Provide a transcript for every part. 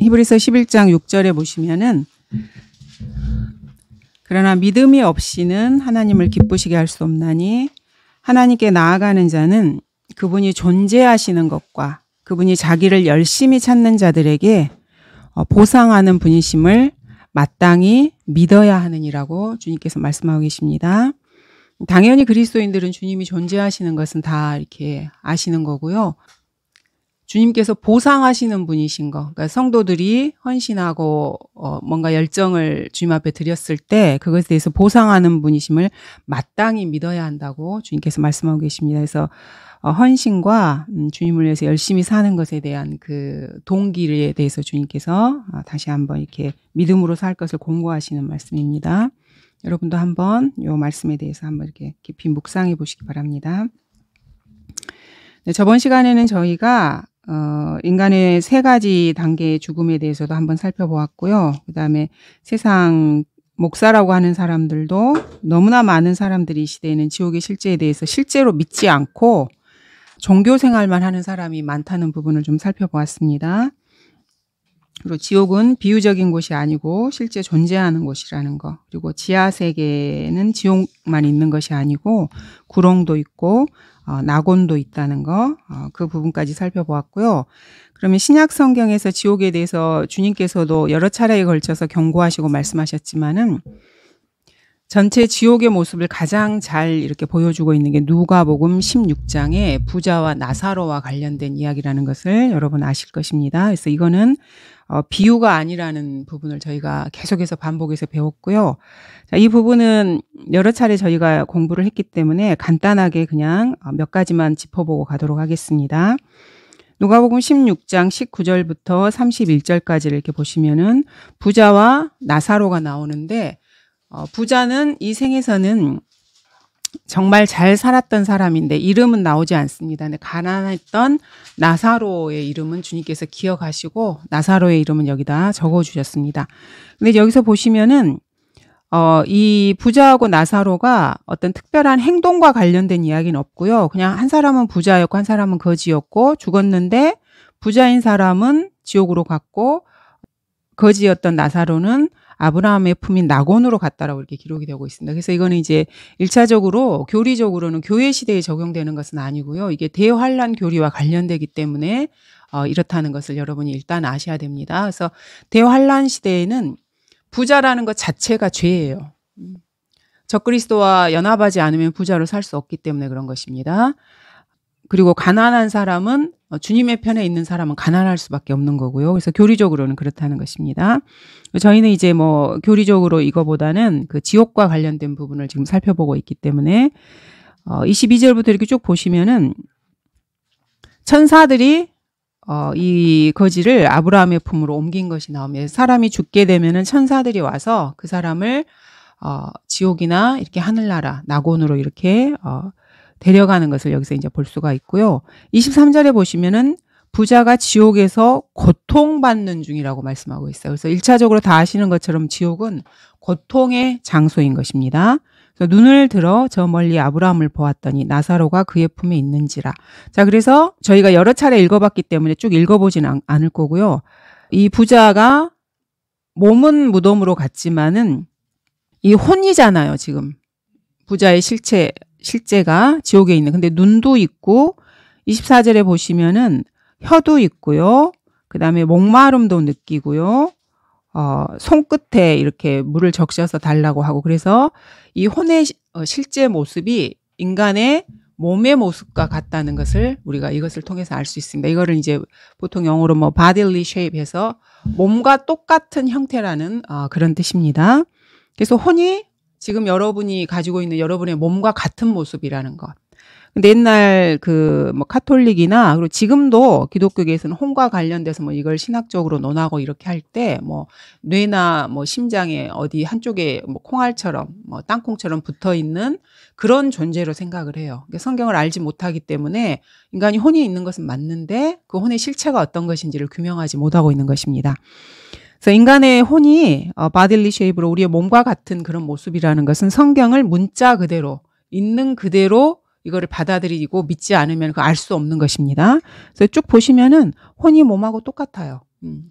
히브리서 11장 6절에 보시면은 그러나 믿음이 없이는 하나님을 기쁘시게 할 수 없나니 하나님께 나아가는 자는 그분이 존재하시는 것과 그분이 자기를 열심히 찾는 자들에게 보상하는 분이심을 마땅히 믿어야 하느니라고 주님께서 말씀하고 계십니다. 당연히 그리스도인들은 주님이 존재하시는 것은 다 이렇게 아시는 거고요. 주님께서 보상하시는 분이신 거, 그러니까 성도들이 헌신하고 뭔가 열정을 주님 앞에 드렸을 때 그것에 대해서 보상하는 분이심을 마땅히 믿어야 한다고 주님께서 말씀하고 계십니다. 그래서 헌신과 주님을 위해서 열심히 사는 것에 대한 그 동기에 대해서 주님께서 다시 한번 이렇게 믿음으로 살 것을 공고하시는 말씀입니다. 여러분도 한번 이 말씀에 대해서 한번 이렇게 깊이 묵상해 보시기 바랍니다. 네, 저번 시간에는 저희가 인간의 세 가지 단계의 죽음에 대해서도 한번 살펴보았고요. 그 다음에 세상 목사라고 하는 사람들도 너무나 많은 사람들이 이 시대에는 지옥의 실제에 대해서 실제로 믿지 않고 종교 생활만 하는 사람이 많다는 부분을 좀 살펴보았습니다. 그리고 지옥은 비유적인 곳이 아니고 실제 존재하는 곳이라는 거. 그리고 지하 세계는 지옥만 있는 것이 아니고 구렁도 있고 낙원도 있다는 거. 그 부분까지 살펴보았고요. 그러면 신약 성경에서 지옥에 대해서 주님께서도 여러 차례에 걸쳐서 경고하시고 말씀하셨지만은 전체 지옥의 모습을 가장 잘 이렇게 보여주고 있는 게 누가복음 16장의 부자와 나사로와 관련된 이야기라는 것을 여러분 아실 것입니다. 그래서 이거는 비유가 아니라는 부분을 저희가 계속해서 반복해서 배웠고요. 자, 이 부분은 여러 차례 저희가 공부를 했기 때문에 간단하게 그냥 몇 가지만 짚어보고 가도록 하겠습니다. 누가복음 16장 19절부터 31절까지를 이렇게 보시면은 부자와 나사로가 나오는데 부자는 이 생에서는 정말 잘 살았던 사람인데 이름은 나오지 않습니다. 근데 가난했던 나사로의 이름은 주님께서 기억하시고 나사로의 이름은 여기다 적어주셨습니다. 근데 여기서 보시면은 이 부자하고 나사로가 어떤 특별한 행동과 관련된 이야기는 없고요. 그냥 한 사람은 부자였고 한 사람은 거지였고 죽었는데 부자인 사람은 지옥으로 갔고 거지였던 나사로는 아브라함의 품인 낙원으로 갔다라고 이렇게 기록이 되고 있습니다. 그래서 이거는 이제 1차적으로 교리적으로는 교회 시대에 적용되는 것은 아니고요. 이게 대환란 교리와 관련되기 때문에 이렇다는 것을 여러분이 일단 아셔야 됩니다. 그래서 대환란 시대에는 부자라는 것 자체가 죄예요. 적그리스도와 연합하지 않으면 부자로 살 수 없기 때문에 그런 것입니다. 그리고 가난한 사람은 주님의 편에 있는 사람은 가난할 수밖에 없는 거고요. 그래서 교리적으로는 그렇다는 것입니다. 저희는 이제 뭐 교리적으로 이거보다는 그 지옥과 관련된 부분을 지금 살펴보고 있기 때문에 22절부터 이렇게 쭉 보시면은 천사들이 이 거지를 아브라함의 품으로 옮긴 것이 나오면 사람이 죽게 되면은 천사들이 와서 그 사람을 지옥이나 이렇게 하늘나라 낙원으로 이렇게 데려가는 것을 여기서 이제 볼 수가 있고요. 23절에 보시면은 부자가 지옥에서 고통받는 중이라고 말씀하고 있어요. 그래서 1차적으로 다 아시는 것처럼 지옥은 고통의 장소인 것입니다. 그래서 눈을 들어 저 멀리 아브라함을 보았더니 나사로가 그의 품에 있는지라. 자, 그래서 저희가 여러 차례 읽어봤기 때문에 쭉 읽어보지는 않을 거고요. 이 부자가 몸은 무덤으로 갔지만은 이 혼이잖아요, 지금. 부자의 실제가 지옥에 있는. 근데 눈도 있고 24절에 보시면은 혀도 있고요. 그다음에 목마름도 느끼고요. 손끝에 이렇게 물을 적셔서 달라고 하고 그래서 이 혼의 실제 모습이 인간의 몸의 모습과 같다는 것을 우리가 이것을 통해서 알 수 있습니다. 이거를 이제 보통 영어로 뭐 bodily shape 해서 몸과 똑같은 형태라는 그런 뜻입니다. 그래서 혼이 지금 여러분이 가지고 있는 여러분의 몸과 같은 모습이라는 것. 근데 옛날 뭐 카톨릭이나 그리고 지금도 기독교계에서는 혼과 관련돼서 뭐 이걸 신학적으로 논하고 이렇게 할 때 뭐 뇌나 뭐 심장에 어디 한쪽에 뭐 콩알처럼 뭐 땅콩처럼 붙어 있는 그런 존재로 생각을 해요. 그러니까 성경을 알지 못하기 때문에 인간이 혼이 있는 것은 맞는데 그 혼의 실체가 어떤 것인지를 규명하지 못하고 있는 것입니다. 그래서 인간의 혼이 bodily shape로 우리의 몸과 같은 그런 모습이라는 것은 성경을 문자 그대로 있는 그대로 이거를 받아들이고 믿지 않으면 알 수 없는 것입니다. 그래서 쭉 보시면은 혼이 몸하고 똑같아요.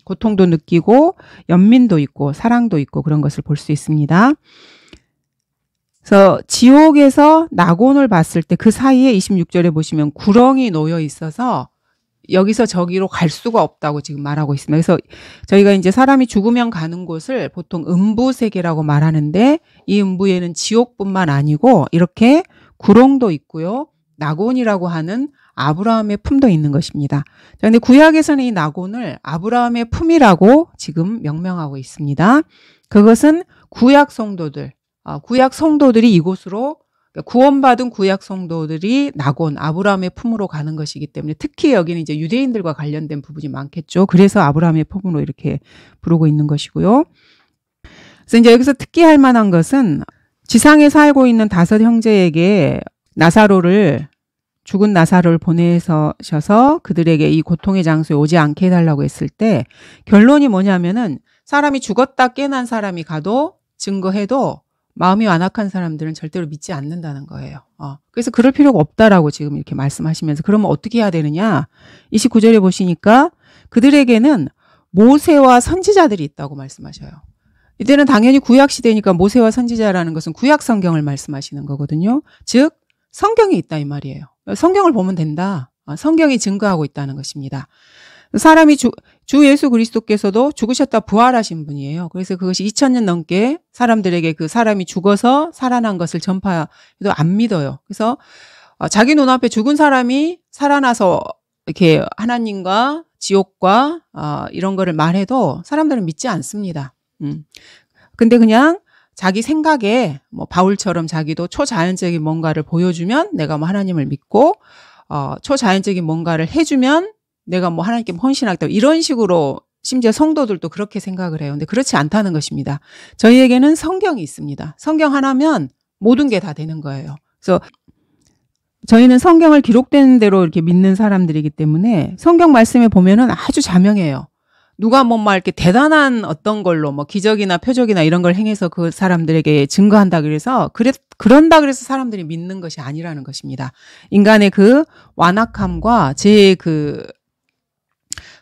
고통도 느끼고 연민도 있고 사랑도 있고 그런 것을 볼 수 있습니다. 그래서 지옥에서 낙원을 봤을 때 그 사이에 26절에 보시면 구렁이 놓여 있어서 여기서 저기로 갈 수가 없다고 지금 말하고 있습니다. 그래서 저희가 이제 사람이 죽으면 가는 곳을 보통 음부세계라고 말하는데 이 음부에는 지옥뿐만 아니고 이렇게 구렁도 있고요. 낙원이라고 하는 아브라함의 품도 있는 것입니다. 그런데 구약에서는 이 낙원을 아브라함의 품이라고 지금 명명하고 있습니다. 그것은 구약 성도들이 이곳으로 구원받은 구약 성도들이 낙원, 아브라함의 품으로 가는 것이기 때문에 특히 여기는 이제 유대인들과 관련된 부분이 많겠죠. 그래서 아브라함의 품으로 이렇게 부르고 있는 것이고요. 그래서 이제 여기서 특히 할 만한 것은 지상에 살고 있는 5 형제에게 죽은 나사로를 보내셔서 그들에게 이 고통의 장소에 오지 않게 해달라고 했을 때 결론이 뭐냐면은 사람이 죽었다 깨난 사람이 가도 증거해도 마음이 완악한 사람들은 절대로 믿지 않는다는 거예요. 그래서 그럴 필요가 없다라고 지금 이렇게 말씀하시면서 그러면 어떻게 해야 되느냐? 29절에 보시니까 그들에게는 모세와 선지자들이 있다고 말씀하셔요. 이때는 당연히 구약 시대니까 모세와 선지자라는 것은 구약 성경을 말씀하시는 거거든요. 즉 성경이 있다 이 말이에요. 성경을 보면 된다. 성경이 증거하고 있다는 것입니다. 사람이 주 예수 그리스도께서도 죽으셨다 부활하신 분이에요. 그래서 그것이 2000년 넘게 사람들에게 그 사람이 죽어서 살아난 것을 전파해도 안 믿어요. 그래서 자기 눈앞에 죽은 사람이 살아나서 이렇게 하나님과 지옥과 이런 거를 말해도 사람들은 믿지 않습니다. 근데 그냥 자기 생각에 뭐 바울처럼 자기도 초자연적인 뭔가를 보여주면 내가 뭐 하나님을 믿고 초자연적인 뭔가를 해주면 내가 뭐 하나님께 헌신하겠다 이런 식으로 심지어 성도들도 그렇게 생각을 해요. 근데 그렇지 않다는 것입니다. 저희에게는 성경이 있습니다. 성경 하나면 모든 게 다 되는 거예요. 그래서 저희는 성경을 기록된 대로 이렇게 믿는 사람들이기 때문에 성경 말씀에 보면은 아주 자명해요. 누가 뭐 막 이렇게 대단한 어떤 걸로 뭐 기적이나 표적이나 이런 걸 행해서 그 사람들에게 증거한다 그런다 그래서 사람들이 믿는 것이 아니라는 것입니다. 인간의 그 완악함과 제 그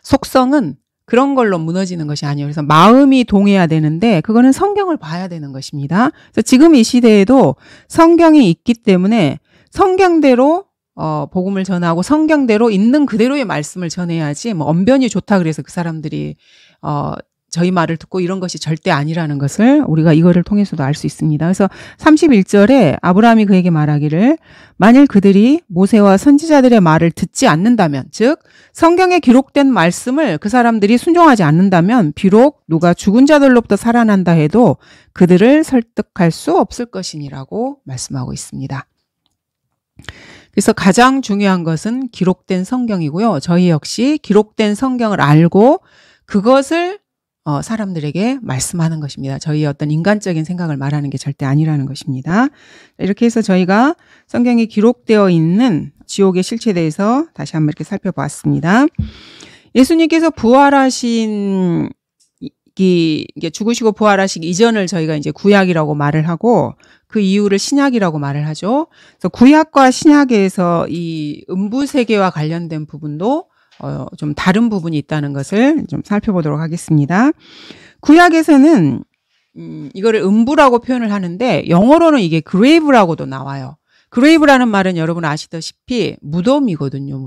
속성은 그런 걸로 무너지는 것이 아니에요. 그래서 마음이 동해야 되는데 그거는 성경을 봐야 되는 것입니다. 그래서 지금 이 시대에도 성경이 있기 때문에 성경대로 복음을 전하고 성경대로 있는 그대로의 말씀을 전해야지 뭐 언변이 좋다 그래서 그 사람들이 저희 말을 듣고 이런 것이 절대 아니라는 것을 우리가 이거를 통해서도 알 수 있습니다. 그래서 31절에 아브라함이 그에게 말하기를 만일 그들이 모세와 선지자들의 말을 듣지 않는다면 즉 성경에 기록된 말씀을 그 사람들이 순종하지 않는다면 비록 누가 죽은 자들로부터 살아난다 해도 그들을 설득할 수 없을 것이니라고 말씀하고 있습니다. 그래서 가장 중요한 것은 기록된 성경이고요. 저희 역시 기록된 성경을 알고 그것을 사람들에게 말씀하는 것입니다. 저희의 어떤 인간적인 생각을 말하는 게 절대 아니라는 것입니다. 이렇게 해서 저희가 성경에 기록되어 있는 지옥의 실체에 대해서 다시 한번 이렇게 살펴보았습니다. 예수님께서 부활하신 이게 죽으시고 부활하시기 이전을 저희가 이제 구약이라고 말을 하고 그 이후를 신약이라고 말을 하죠. 그래서 구약과 신약에서 이 음부 세계와 관련된 부분도 좀 다른 부분이 있다는 것을 좀 살펴보도록 하겠습니다. 구약에서는 이거를 음부라고 표현을 하는데 영어로는 이게 grave라고도 나와요. grave라는 말은 여러분 아시다시피 무덤이거든요.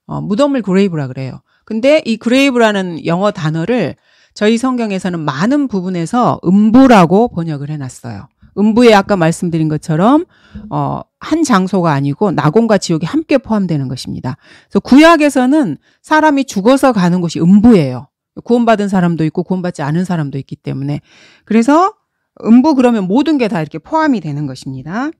무덤을 grave라 그래요. 근데 이 grave라는 영어 단어를 저희 성경에서는 많은 부분에서 음부라고 번역을 해놨어요. 음부에 아까 말씀드린 것처럼 한 장소가 아니고 낙원과 지옥이 함께 포함되는 것입니다. 그래서 구약에서는 사람이 죽어서 가는 곳이 음부예요. 구원받은 사람도 있고 구원받지 않은 사람도 있기 때문에 그래서 음부 그러면 모든 게 다 이렇게 포함이 되는 것입니다.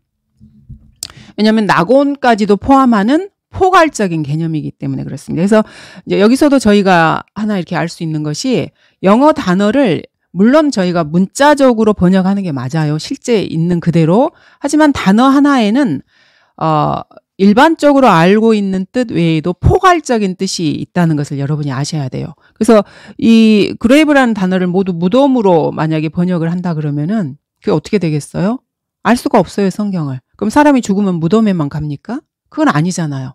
왜냐하면 낙원까지도 포함하는 포괄적인 개념이기 때문에 그렇습니다. 그래서 이제 여기서도 저희가 하나 이렇게 알 수 있는 것이 영어 단어를 물론 저희가 문자적으로 번역하는 게 맞아요. 실제 있는 그대로. 하지만 단어 하나에는 일반적으로 알고 있는 뜻 외에도 포괄적인 뜻이 있다는 것을 여러분이 아셔야 돼요. 그래서 이 그레이브라는 단어를 모두 무덤으로 만약에 번역을 한다 그러면은 그게 어떻게 되겠어요? 알 수가 없어요, 성경을. 그럼 사람이 죽으면 무덤에만 갑니까? 그건 아니잖아요.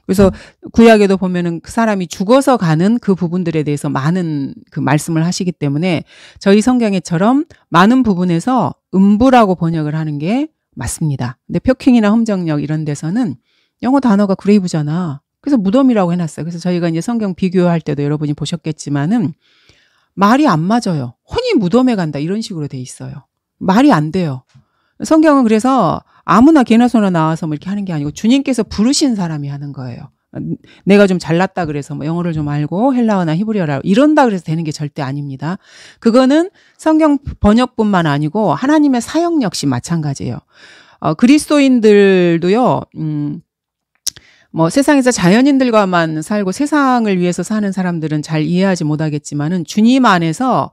그래서 구약에도 보면은 그 사람이 죽어서 가는 그 부분들에 대해서 많은 그 말씀을 하시기 때문에 저희 성경에처럼 많은 부분에서 음부라고 번역을 하는 게 맞습니다. 근데 표킹이나 험정역 이런 데서는 영어 단어가 그레이브잖아. 그래서 무덤이라고 해놨어요. 그래서 저희가 이제 성경 비교할 때도 여러분이 보셨겠지만은 말이 안 맞아요. 혼이 무덤에 간다 이런 식으로 돼 있어요. 말이 안 돼요. 성경은 그래서 아무나 개나 소나 나와서 뭐 이렇게 하는 게 아니고 주님께서 부르신 사람이 하는 거예요. 내가 좀 잘났다 그래서 뭐 영어를 좀 알고 헬라어나 히브리어를 알고 이런다 그래서 되는 게 절대 아닙니다. 그거는 성경 번역뿐만 아니고 하나님의 사역 역시 마찬가지예요. 그리스도인들도요. 뭐 세상에서 자연인들과만 살고 세상을 위해서 사는 사람들은 잘 이해하지 못하겠지만은 주님 안에서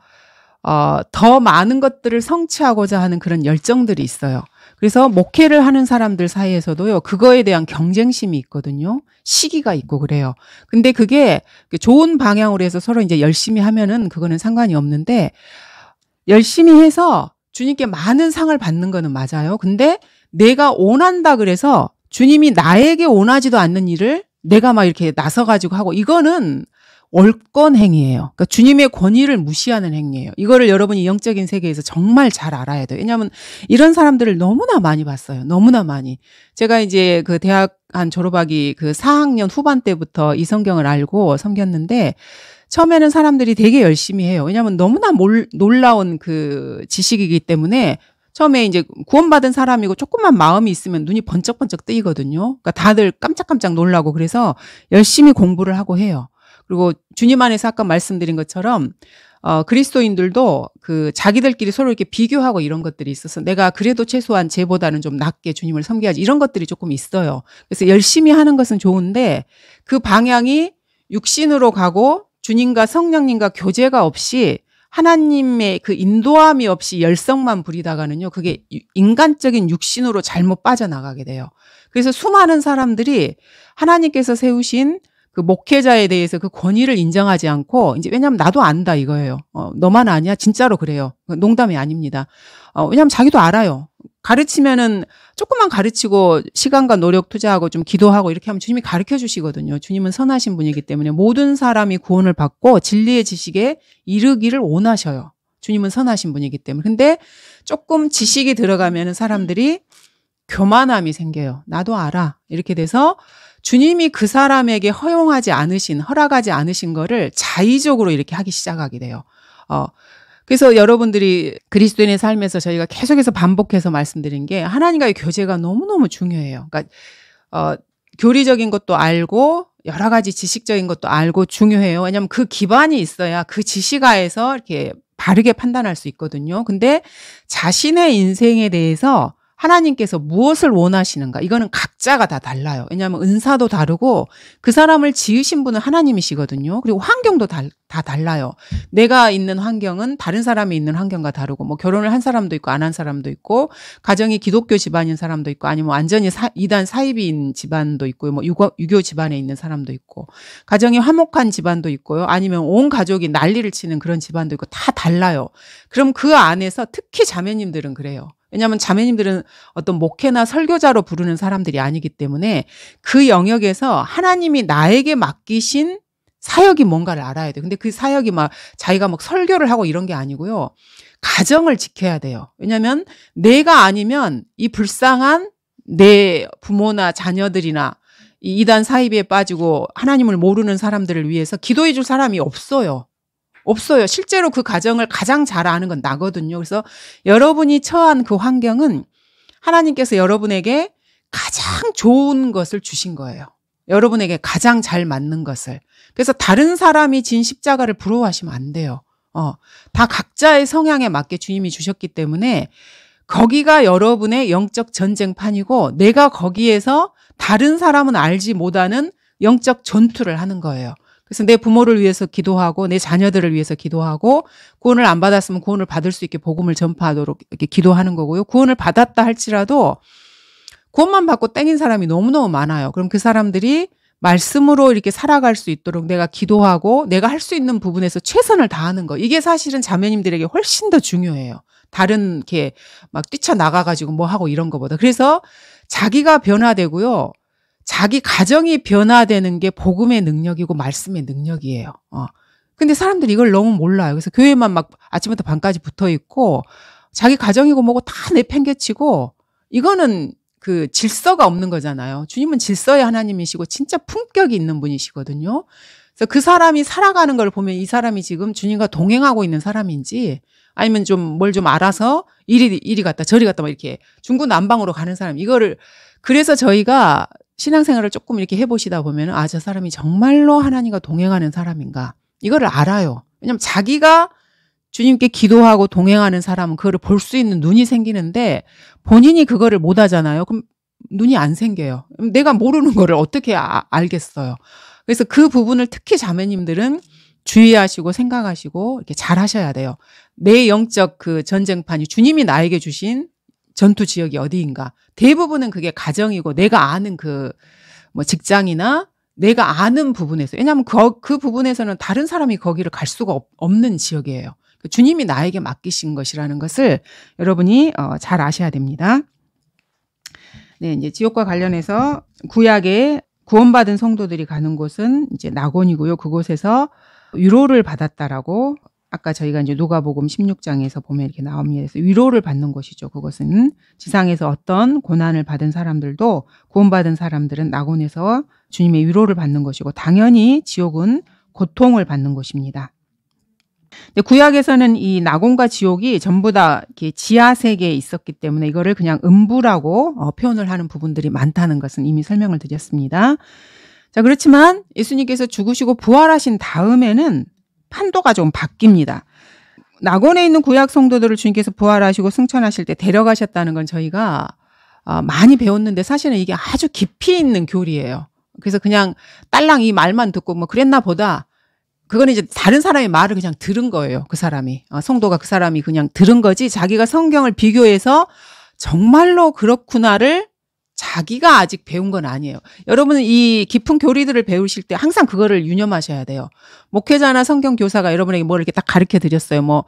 더 많은 것들을 성취하고자 하는 그런 열정들이 있어요. 그래서 목회를 하는 사람들 사이에서도요, 그거에 대한 경쟁심이 있거든요. 시기가 있고 그래요. 근데 그게 좋은 방향으로 해서 서로 이제 열심히 하면은 그거는 상관이 없는데, 열심히 해서 주님께 많은 상을 받는 거는 맞아요. 근데 내가 원한다 그래서 주님이 나에게 원하지도 않는 일을 내가 막 이렇게 나서가지고 하고, 이거는 월권 행위예요. 그러니까 주님의 권위를 무시하는 행위예요. 이거를 여러분이 영적인 세계에서 정말 잘 알아야 돼요. 왜냐하면 이런 사람들을 너무나 많이 봤어요. 너무나 많이. 제가 이제 그 대학 한 졸업하기 그 4학년 후반 때부터 이 성경을 알고 섬겼는데, 처음에는 사람들이 되게 열심히 해요. 왜냐하면 너무나 놀라운 그 지식이기 때문에 처음에 이제 구원받은 사람이고 조금만 마음이 있으면 눈이 번쩍번쩍 뜨이거든요. 그러니까 다들 깜짝깜짝 놀라고 그래서 열심히 공부를 하고 해요. 그리고 주님 안에서 아까 말씀드린 것처럼 그리스도인들도 그 자기들끼리 서로 이렇게 비교하고 이런 것들이 있어서 내가 그래도 최소한 쟤보다는 좀 낫게 주님을 섬겨야지 이런 것들이 조금 있어요. 그래서 열심히 하는 것은 좋은데 그 방향이 육신으로 가고 주님과 성령님과 교제가 없이 하나님의 그 인도함이 없이 열성만 부리다가는요, 그게 인간적인 육신으로 잘못 빠져나가게 돼요. 그래서 수많은 사람들이 하나님께서 세우신 그 목회자에 대해서 그 권위를 인정하지 않고, 이제 왜냐면 나도 안다 이거예요. 너만 아니야? 진짜로 그래요. 농담이 아닙니다. 왜냐면 자기도 알아요. 가르치면은 조금만 가르치고 시간과 노력 투자하고 좀 기도하고 이렇게 하면 주님이 가르쳐 주시거든요. 주님은 선하신 분이기 때문에 모든 사람이 구원을 받고 진리의 지식에 이르기를 원하셔요. 주님은 선하신 분이기 때문에. 근데 조금 지식이 들어가면은 사람들이 교만함이 생겨요. 나도 알아. 이렇게 돼서 주님이 그 사람에게 허락하지 않으신 거를 자의적으로 이렇게 하기 시작하게 돼요. 그래서 여러분들이 그리스도인의 삶에서 저희가 계속해서 반복해서 말씀드린 게 하나님과의 교제가 너무너무 중요해요. 그러니까 교리적인 것도 알고 여러 가지 지식적인 것도 알고 중요해요. 왜냐하면 그 기반이 있어야 그 지식하에서 이렇게 바르게 판단할 수 있거든요. 근데 자신의 인생에 대해서 하나님께서 무엇을 원하시는가? 이거는 각자가 다 달라요. 왜냐하면 은사도 다르고 그 사람을 지으신 분은 하나님이시거든요. 그리고 환경도 다 달라요. 내가 있는 환경은 다른 사람이 있는 환경과 다르고, 뭐 결혼을 한 사람도 있고 안 한 사람도 있고, 가정이 기독교 집안인 사람도 있고, 아니면 완전히 이단 사이비인 집안도 있고요. 뭐 유교 집안에 있는 사람도 있고, 가정이 화목한 집안도 있고요. 아니면 온 가족이 난리를 치는 그런 집안도 있고, 다 달라요. 그럼 그 안에서 특히 자매님들은 그래요. 왜냐하면 자매님들은 어떤 목회나 설교자로 부르는 사람들이 아니기 때문에 그 영역에서 하나님이 나에게 맡기신 사역이 뭔가를 알아야 돼요. 근데 그 사역이 막 자기가 막 설교를 하고 이런 게 아니고요. 가정을 지켜야 돼요. 왜냐하면 내가 아니면 이 불쌍한 내 부모나 자녀들이나 이 이단 사이비에 빠지고 하나님을 모르는 사람들을 위해서 기도해 줄 사람이 없어요. 실제로 그 가정을 가장 잘 아는 건 나거든요. 그래서 여러분이 처한 그 환경은 하나님께서 여러분에게 가장 좋은 것을 주신 거예요. 여러분에게 가장 잘 맞는 것을. 그래서 다른 사람이 진 십자가를 부러워하시면 안 돼요. 다 각자의 성향에 맞게 주님이 주셨기 때문에 거기가 여러분의 영적 전쟁판이고, 내가 거기에서 다른 사람은 알지 못하는 영적 전투를 하는 거예요. 그래서 내 부모를 위해서 기도하고 내 자녀들을 위해서 기도하고, 구원을 안 받았으면 구원을 받을 수 있게 복음을 전파하도록 이렇게 기도하는 거고요. 구원을 받았다 할지라도 구원만 받고 땡인 사람이 너무너무 많아요. 그럼 그 사람들이 말씀으로 이렇게 살아갈 수 있도록 내가 기도하고 내가 할 수 있는 부분에서 최선을 다하는 거. 이게 사실은 자매님들에게 훨씬 더 중요해요. 다른 이렇게 막 뛰쳐나가가지고 뭐 하고 이런 거보다. 그래서 자기가 변화되고요. 자기 가정이 변화되는 게 복음의 능력이고 말씀의 능력이에요. 근데 사람들이 이걸 너무 몰라요. 그래서 교회만 막 아침부터 밤까지 붙어 있고 자기 가정이고 뭐고 다 내팽개치고 이거는 그 질서가 없는 거잖아요. 주님은 질서의 하나님이시고 진짜 품격이 있는 분이시거든요. 그래서 그 사람이 살아가는 걸 보면 이 사람이 지금 주님과 동행하고 있는 사람인지 아니면 좀 뭘 좀 알아서 이리 갔다 저리 갔다 막 이렇게 중구난방으로 가는 사람. 이거를 그래서 저희가 신앙생활을 조금 이렇게 해보시다 보면 저 사람이 정말로 하나님과 동행하는 사람인가. 이거를 알아요. 왜냐면 자기가 주님께 기도하고 동행하는 사람은 그거를 볼 수 있는 눈이 생기는데 본인이 그거를 못 하잖아요. 그럼 눈이 안 생겨요. 내가 모르는 거를 어떻게 알겠어요. 그래서 그 부분을 특히 자매님들은 주의하시고 생각하시고 이렇게 잘 하셔야 돼요. 내 영적 그 전쟁판이 주님이 나에게 주신 전투 지역이 어디인가. 대부분은 그게 가정이고 내가 아는 그 뭐 직장이나 내가 아는 부분에서. 왜냐하면 그 부분에서는 다른 사람이 거기를 갈 수가 없는 지역이에요. 주님이 나에게 맡기신 것이라는 것을 여러분이 잘 아셔야 됩니다. 네, 이제 지옥과 관련해서 구약에 구원받은 성도들이 가는 곳은 이제 낙원이고요. 그곳에서 위로를 받았다라고 아까 저희가 이제 누가복음 16장에서 보면 이렇게 나옵니다. 그래서 위로를 받는 곳이죠. 그것은 지상에서 어떤 고난을 받은 사람들도 구원받은 사람들은 낙원에서 주님의 위로를 받는 것이고 당연히 지옥은 고통을 받는 곳입니다. 근데 구약에서는 이 낙원과 지옥이 전부 다 이렇게 지하 세계에 있었기 때문에 이거를 그냥 음부라고 표현을 하는 부분들이 많다는 것은 이미 설명을 드렸습니다. 자, 그렇지만 예수님께서 죽으시고 부활하신 다음에는 판도가 좀 바뀝니다. 낙원에 있는 구약 성도들을 주님께서 부활하시고 승천하실 때 데려가셨다는 건 저희가 많이 배웠는데 사실은 이게 아주 깊이 있는 교리예요. 그래서 그냥 딸랑 이 말만 듣고 뭐 그랬나 보다. 그거는 이제 다른 사람의 말을 그냥 들은 거예요. 그 사람이. 성도가 그 사람이 그냥 들은 거지 자기가 성경을 비교해서 정말로 그렇구나를 자기가 아직 배운 건 아니에요. 여러분은 이 깊은 교리들을 배우실 때 항상 그거를 유념하셔야 돼요. 목회자나 성경 교사가 여러분에게 뭘 이렇게 딱 가르쳐 드렸어요. 뭐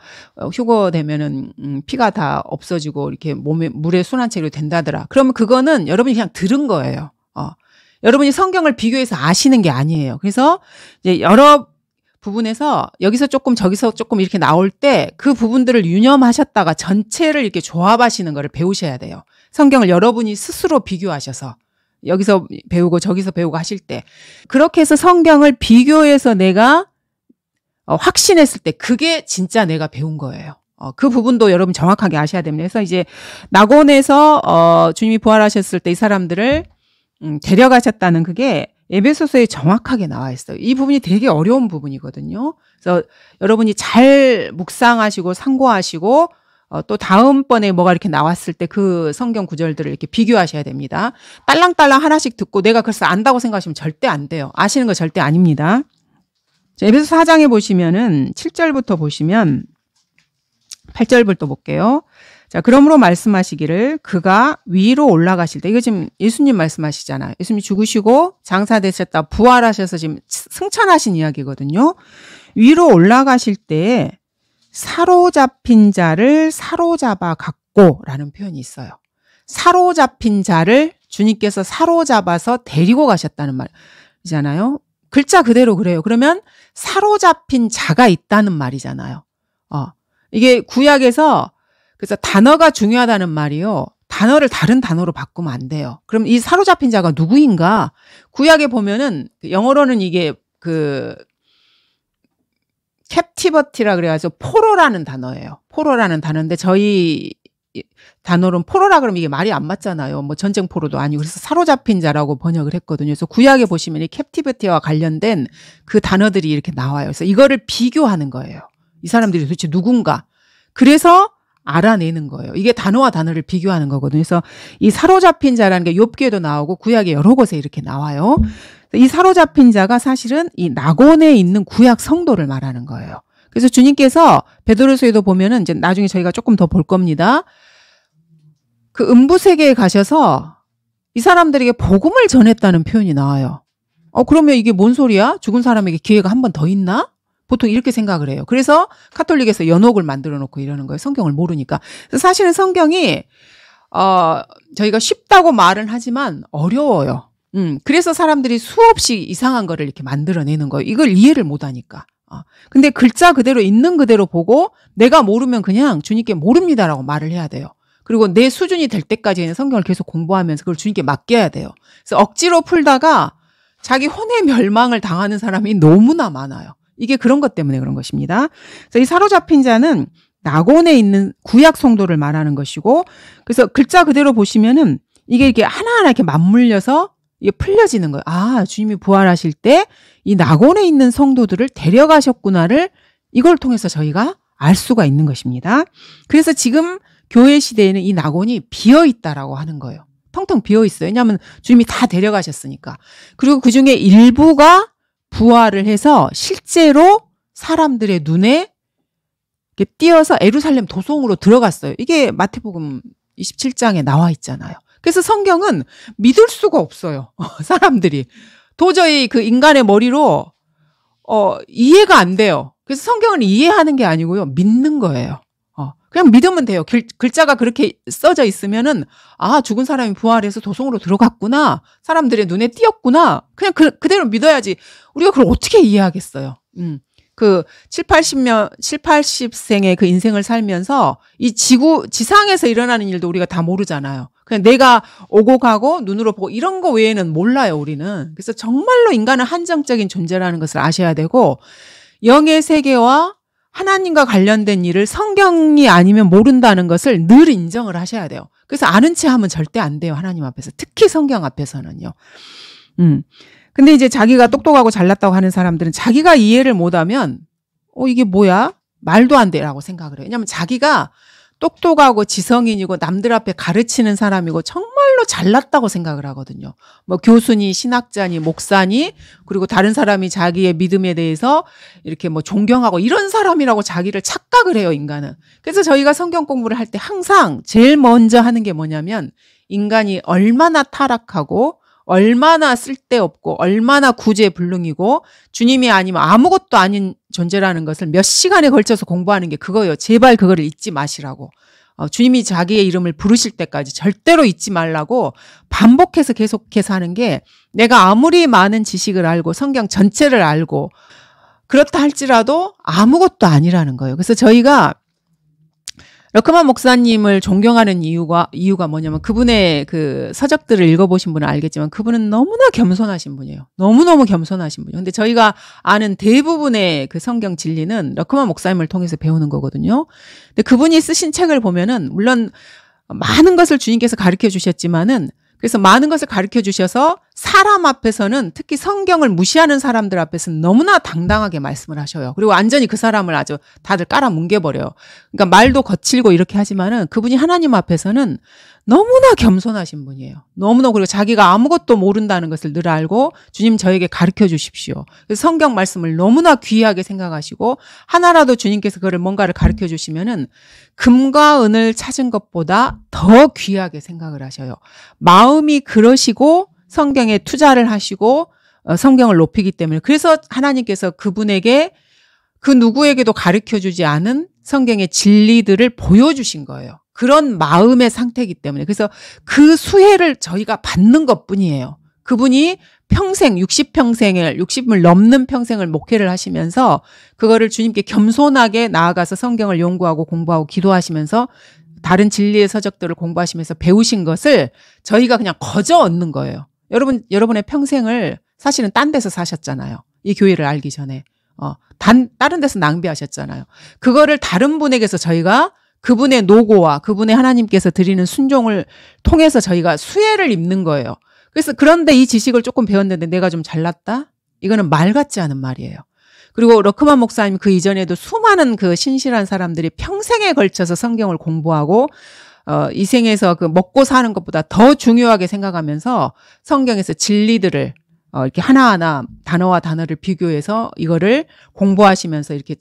휴거 되면은 피가 다 없어지고 이렇게 몸에 물에 순한 채로 된다더라. 그러면 그거는 여러분이 그냥 들은 거예요. 여러분이 성경을 비교해서 아시는 게 아니에요. 그래서 이제 여러 부분에서 여기서 조금 저기서 조금 이렇게 나올 때 그 부분들을 유념하셨다가 전체를 이렇게 조합하시는 거를 배우셔야 돼요. 성경을 여러분이 스스로 비교하셔서 여기서 배우고 저기서 배우고 하실 때 그렇게 해서 성경을 비교해서 내가 확신했을 때 그게 진짜 내가 배운 거예요. 그 부분도 여러분 정확하게 아셔야 됩니다. 그래서 이제 낙원에서 주님이 부활하셨을 때 이 사람들을 데려가셨다는 그게 에베소서에 정확하게 나와 있어요. 이 부분이 되게 어려운 부분이거든요. 그래서 여러분이 잘 묵상하시고 상고하시고 또 다음번에 뭐가 이렇게 나왔을 때 그 성경 구절들을 이렇게 비교하셔야 됩니다. 딸랑딸랑 하나씩 듣고 내가 그래서 안다고 생각하시면 절대 안 돼요. 아시는 거 절대 아닙니다. 자, 에베소 4장에 보시면은 7절부터 보시면 8절부터 볼게요. 자, 그러므로 말씀하시기를 그가 위로 올라가실 때, 이거 지금 예수님 말씀하시잖아요. 예수님이 죽으시고 장사되셨다 부활하셔서 지금 승천하신 이야기거든요. 위로 올라가실 때 사로잡힌 자를 사로잡아 갖고 라는 표현이 있어요. 사로잡힌 자를 주님께서 사로잡아서 데리고 가셨다는 말이잖아요. 글자 그대로 그래요. 그러면 사로잡힌 자가 있다는 말이잖아요. 이게 구약에서 그래서 단어가 중요하다는 말이요. 단어를 다른 단어로 바꾸면 안 돼요. 그럼 이 사로잡힌 자가 누구인가? 구약에 보면은 영어로는 이게 그 captivity라 그래가지고 포로라는 단어예요. 포로라는 단어인데 저희 단어로는 포로라 그러면 이게 말이 안 맞잖아요. 뭐 전쟁 포로도 아니고 그래서 사로잡힌 자라고 번역을 했거든요. 그래서 구약에 보시면 이 captivity와 관련된 그 단어들이 이렇게 나와요. 그래서 이거를 비교하는 거예요. 이 사람들이 도대체 누군가? 그래서 알아내는 거예요. 이게 단어와 단어를 비교하는 거거든요. 그래서 이 사로잡힌 자라는 게 욥기에도 나오고 구약의 여러 곳에 이렇게 나와요. 이 사로잡힌 자가 사실은 이 낙원에 있는 구약 성도를 말하는 거예요. 그래서 주님께서 베드로서에도 보면은 이제 나중에 저희가 조금 더 볼 겁니다. 그 음부 세계에 가셔서 이 사람들에게 복음을 전했다는 표현이 나와요. 그러면 이게 뭔 소리야? 죽은 사람에게 기회가 한 번 더 있나? 보통 이렇게 생각을 해요. 그래서 카톨릭에서 연옥을 만들어 놓고 이러는 거예요. 성경을 모르니까. 사실은 성경이 저희가 쉽다고 말은 하지만 어려워요. 그래서 사람들이 수없이 이상한 거를 이렇게 만들어내는 거예요. 이걸 이해를 못하니까. 근데 글자 그대로 있는 그대로 보고 내가 모르면 그냥 주님께 모릅니다라고 말을 해야 돼요. 그리고 내 수준이 될 때까지는 성경을 계속 공부하면서 그걸 주님께 맡겨야 돼요. 그래서 억지로 풀다가 자기 혼의 멸망을 당하는 사람이 너무나 많아요. 이게 그런 것 때문에 그런 것입니다. 그래서 이 사로잡힌 자는 낙원에 있는 구약 성도를 말하는 것이고, 그래서 글자 그대로 보시면은 이게 이렇게 하나하나 이렇게 맞물려서 이게 풀려지는 거예요. 아, 주님이 부활하실 때 이 낙원에 있는 성도들을 데려가셨구나를 이걸 통해서 저희가 알 수가 있는 것입니다. 그래서 지금 교회 시대에는 이 낙원이 비어 있다라고 하는 거예요. 텅텅 비어 있어요. 왜냐하면 주님이 다 데려가셨으니까. 그리고 그중에 일부가 부활을 해서 실제로 사람들의 눈에 이렇게 띄어서 예루살렘 도성으로 들어갔어요. 이게 마태복음 27장에 나와 있잖아요. 그래서 성경은 믿을 수가 없어요. 사람들이. 도저히 그 인간의 머리로 이해가 안 돼요. 그래서 성경을 이해하는 게 아니고요. 믿는 거예요. 그냥 믿으면 돼요. 글자가 그렇게 써져 있으면은 아, 죽은 사람이 부활해서 도성으로 들어갔구나. 사람들의 눈에 띄었구나. 그냥 그대로 믿어야지. 우리가 그걸 어떻게 이해하겠어요. 그 80생의 그 인생을 살면서 이 지상에서 일어나는 일도 우리가 다 모르잖아요. 그냥 내가 오고 가고 눈으로 보고 이런 거 외에는 몰라요, 우리는. 그래서 정말로 인간은 한정적인 존재라는 것을 아셔야 되고, 영의 세계와 하나님과 관련된 일을 성경이 아니면 모른다는 것을 늘 인정을 하셔야 돼요. 그래서 아는 체 하면 절대 안 돼요, 하나님 앞에서. 특히 성경 앞에서는요. 근데 이제 자기가 똑똑하고 잘났다고 하는 사람들은 자기가 이해를 못하면 이게 뭐야? 말도 안 돼라고 생각을 해요. 왜냐하면 자기가 똑똑하고 지성인이고 남들 앞에 가르치는 사람이고 정말로 잘났다고 생각을 하거든요. 뭐 교수니 신학자니 목사니 그리고 다른 사람이 자기의 믿음에 대해서 이렇게 뭐 존경하고 이런 사람이라고 자기를 착각을 해요, 인간은. 그래서 저희가 성경 공부를 할 때 항상 제일 먼저 하는 게 뭐냐면 인간이 얼마나 타락하고 얼마나 쓸데없고 얼마나 구제불능이고 주님이 아니면 아무것도 아닌 존재라는 것을 몇 시간에 걸쳐서 공부하는 게 그거예요. 제발 그거를 잊지 마시라고. 주님이 자기의 이름을 부르실 때까지 절대로 잊지 말라고 반복해서 계속해서 하는 게 내가 아무리 많은 지식을 알고 성경 전체를 알고 그렇다 할지라도 아무것도 아니라는 거예요. 그래서 저희가 러크만 목사님을 존경하는 이유가 뭐냐면 그분의 그 서적들을 읽어보신 분은 알겠지만 그분은 너무나 겸손하신 분이에요. 너무너무 겸손하신 분이에요. 근데 저희가 아는 대부분의 그 성경 진리는 러크만 목사님을 통해서 배우는 거거든요. 근데 그분이 쓰신 책을 보면은 물론 많은 것을 주님께서 가르쳐 주셨지만은 그래서 많은 것을 가르쳐 주셔서 사람 앞에서는 특히 성경을 무시하는 사람들 앞에서는 너무나 당당하게 말씀을 하셔요. 그리고 완전히 그 사람을 아주 다들 깔아뭉개버려요. 그러니까 말도 거칠고 이렇게 하지만은 그분이 하나님 앞에서는 너무나 겸손하신 분이에요. 너무나. 그리고 자기가 아무것도 모른다는 것을 늘 알고 주님 저에게 가르쳐 주십시오. 그래서 성경 말씀을 너무나 귀하게 생각하시고 하나라도 주님께서 그를 뭔가를 가르쳐 주시면은 금과 은을 찾은 것보다 더 귀하게 생각을 하셔요. 마음이 그러시고 성경에 투자를 하시고 성경을 높이기 때문에 그래서 하나님께서 그분에게 그 누구에게도 가르쳐 주지 않은 성경의 진리들을 보여주신 거예요. 그런 마음의 상태이기 때문에. 그래서 그 수혜를 저희가 받는 것뿐이에요. 그분이 평생 60을 넘는 평생을 목회를 하시면서 그거를 주님께 겸손하게 나아가서 성경을 연구하고 공부하고 기도하시면서 다른 진리의 서적들을 공부하시면서 배우신 것을 저희가 그냥 거저 얻는 거예요. 여러분의 평생을 사실은 딴 데서 사셨잖아요. 이 교회를 알기 전에. 다른 데서 낭비하셨잖아요. 그거를 다른 분에게서 저희가 그분의 노고와 그분의 하나님께서 드리는 순종을 통해서 저희가 수혜를 입는 거예요. 그래서 그런데 이 지식을 조금 배웠는데 내가 좀 잘났다? 이거는 말 같지 않은 말이에요. 그리고 러크만 목사님 그 이전에도 수많은 그 신실한 사람들이 평생에 걸쳐서 성경을 공부하고 이 생에서 그 먹고 사는 것보다 더 중요하게 생각하면서 성경에서 진리들을 이렇게 하나하나 단어와 단어를 비교해서 이거를 공부하시면서 이렇게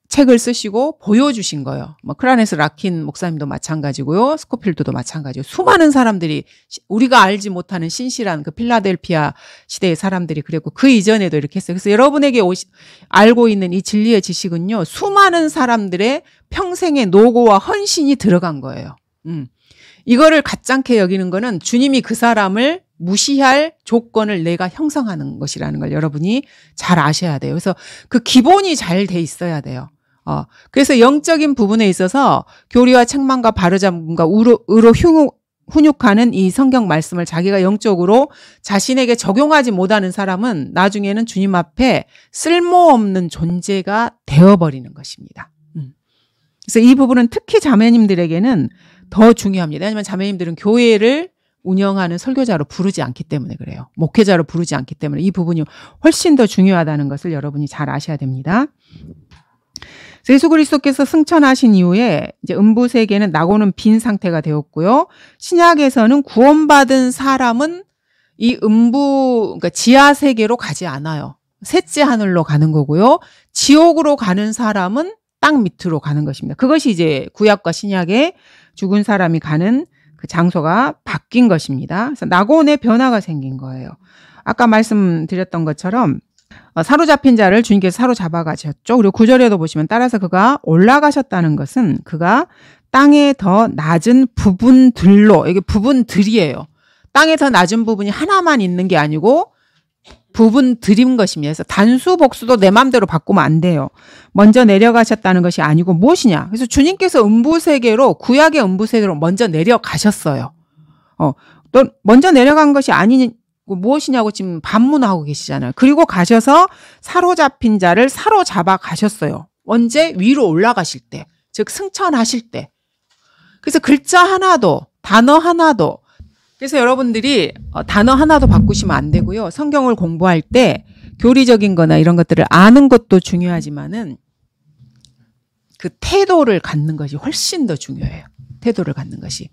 책을 쓰시고 보여주신 거예요. 뭐 크라네스 라킨 목사님도 마찬가지고요. 스코필드도 마찬가지고 수많은 사람들이 우리가 알지 못하는 신실한 그 필라델피아 시대의 사람들이 그랬고 그 이전에도 이렇게 했어요. 그래서 여러분에게 알고 있는 이 진리의 지식은요. 수많은 사람들의 평생의 노고와 헌신이 들어간 거예요. 이거를 가짜게 여기는 거는 주님이 그 사람을 무시할 조건을 내가 형성하는 것이라는 걸 여러분이 잘 아셔야 돼요. 그래서 그 기본이 잘 돼 있어야 돼요. 그래서 영적인 부분에 있어서 교리와 책망과 바르잡음과 의로 훈육하는 이 성경 말씀을 자기가 영적으로 자신에게 적용하지 못하는 사람은 나중에는 주님 앞에 쓸모없는 존재가 되어버리는 것입니다. 그래서 이 부분은 특히 자매님들에게는 더 중요합니다. 왜냐하면 자매님들은 교회를 운영하는 설교자로 부르지 않기 때문에 그래요. 목회자로 부르지 않기 때문에 이 부분이 훨씬 더 중요하다는 것을 여러분이 잘 아셔야 됩니다. 예수 그리스도께서 승천하신 이후에 이제 음부 세계는 나고는 빈 상태가 되었고요. 신약에서는 구원받은 사람은 이 음부, 그러니까 지하 세계로 가지 않아요. 셋째 하늘로 가는 거고요. 지옥으로 가는 사람은 땅 밑으로 가는 것입니다. 그것이 이제 구약과 신약에 죽은 사람이 가는 그 장소가 바뀐 것입니다. 그래서 나곤의 변화가 생긴 거예요. 아까 말씀드렸던 것처럼 사로잡힌 자를 주님께서 사로잡아 가셨죠. 그리고 9절에도 보시면 따라서 그가 올라가셨다는 것은 그가 땅의 더 낮은 부분들로, 이게 부분들이에요. 땅의 더 낮은 부분이 하나만 있는 게 아니고 부분들인 것입니다. 그래서 단수 복수도 내 마음대로 바꾸면 안 돼요. 먼저 내려가셨다는 것이 아니고 무엇이냐. 그래서 주님께서 음부세계로, 구약의 음부세계로 먼저 내려가셨어요. 또 먼저 내려간 것이 아니니 무엇이냐고 지금 반문하고 계시잖아요. 그리고 가셔서 사로잡힌 자를 사로잡아 가셨어요. 언제? 위로 올라가실 때. 즉 승천하실 때. 그래서 글자 하나도, 단어 하나도, 그래서 여러분들이 단어 하나도 바꾸시면 안 되고요. 성경을 공부할 때 교리적인 거나 이런 것들을 아는 것도 중요하지만은 그 태도를 갖는 것이 훨씬 더 중요해요. 태도를 갖는 것이.